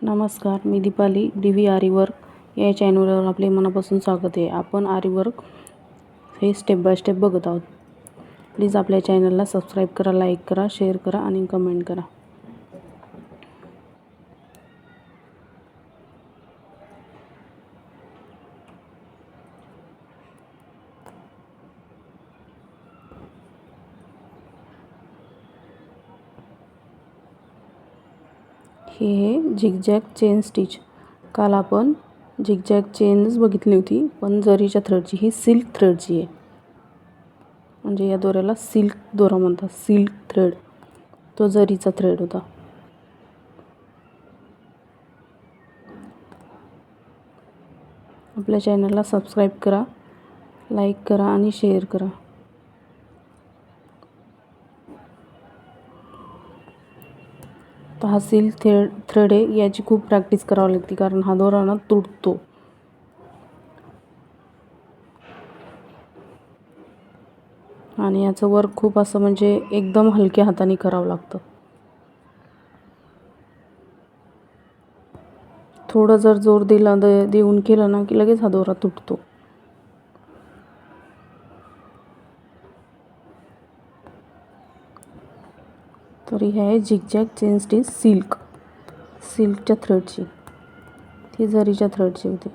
नमस्कार, मी दीपाली DV आरीवर्क या चॅनलवर आपले मनापासून स्वागत आहे. आपण आरीवर्क हे स्टेप बाय स्टेप बघत आहोत. प्लीज आपल्या चॅनलला सबस्क्राईब करा, लाईक करा, शेअर करा आणि कमेंट करा. हे झिगझॅग चेन स्टिच. काल आपण झिगझॅग चेनच बघितली होती, पण जरीच्या थ्रेडची. ही सिल्क थ्रेडची आहे, म्हणजे या दोऱ्याला सिल्क दोरा म्हणतात. सिल्क थ्रेड, तो जरीचा थ्रेड होता. आपल्या चॅनलला सबस्क्राईब करा, लाईक करा आणि शेअर करा. तर हा सिल्क थ्रेड आहे, याची खूप प्रॅक्टिस करावी लागते, कारण हा दोरा ना तुटतो. आणि याचं वर्क खूप असं म्हणजे एकदम हलक्या हाताने करावं लागतं. थोडं जर जोर देऊन केलं ना की लगेच हा दोरा तुटतो. तर ही आहे झिगझॅग चेन स्टिच सिल्कच्या थ्रेडची. ती जरीच्या थ्रेडची होती.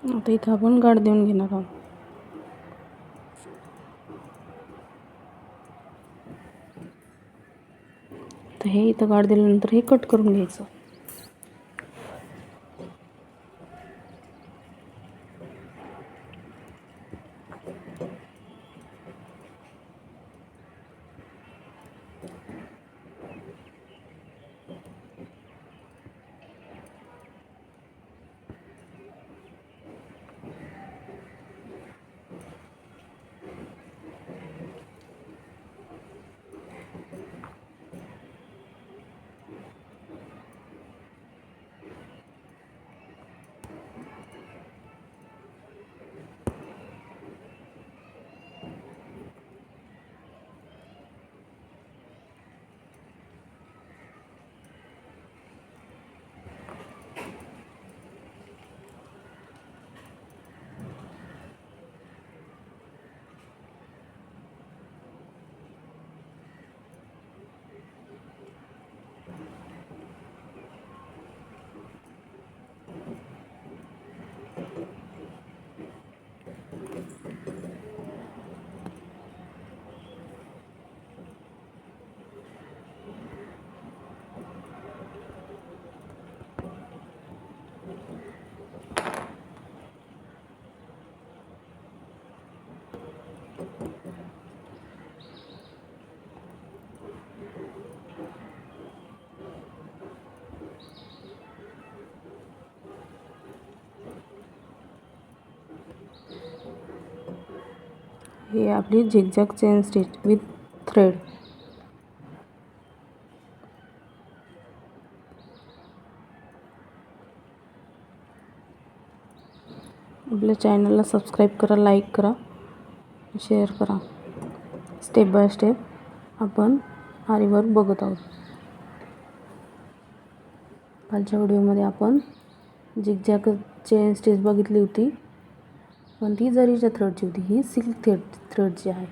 आता इथं आपण गाठ देऊन घेणार आहोत. तर हे इथं गाठ दिल्यानंतर हे कट करून घ्यायचं. हे आपली zigzag chain stitch with thread. आपल्या चॅनलला सबस्क्राईब करा, लाईक करा, शेअर करा. स्टेप बाय स्टेप आपण आरीवर्क बघत आहोत. कालच्या व्हिडिओमध्ये आपण झिगझॅग चेन स्टिच बघितली होती, पण ती जरीच्या थ्रेडची होती. ही सिल्क थ्रेडची आहे.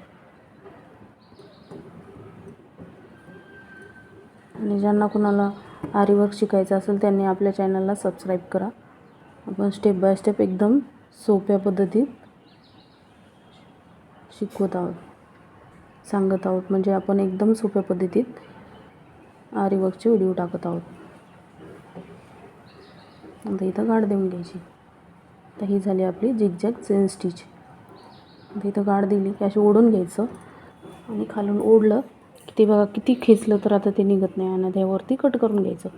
आणि ज्यांना कुणाला आरीवर्क शिकायचं असेल त्यांनी आपल्या चॅनलला सबस्क्राईब करा. आपण स्टेप बाय स्टेप एकदम सोप्या पद्धतीत शिकवत आहोत, सांगत आहोत. म्हणजे आपण एकदम सोप्या पद्धतीत आरीवर्कचे व्हिडिओ टाकत आहोत. आता इथं गाठ देऊन घ्यायची. आता ही झाली आपली झिगझॅग चेन स्टिच. आता इथं गाठ दिली की अशी ओढून घ्यायचं आणि खालून ओढलं की ते बघा किती खेचलं तर आता ते निघत नाही आणि त्यावरती कट करून घ्यायचं.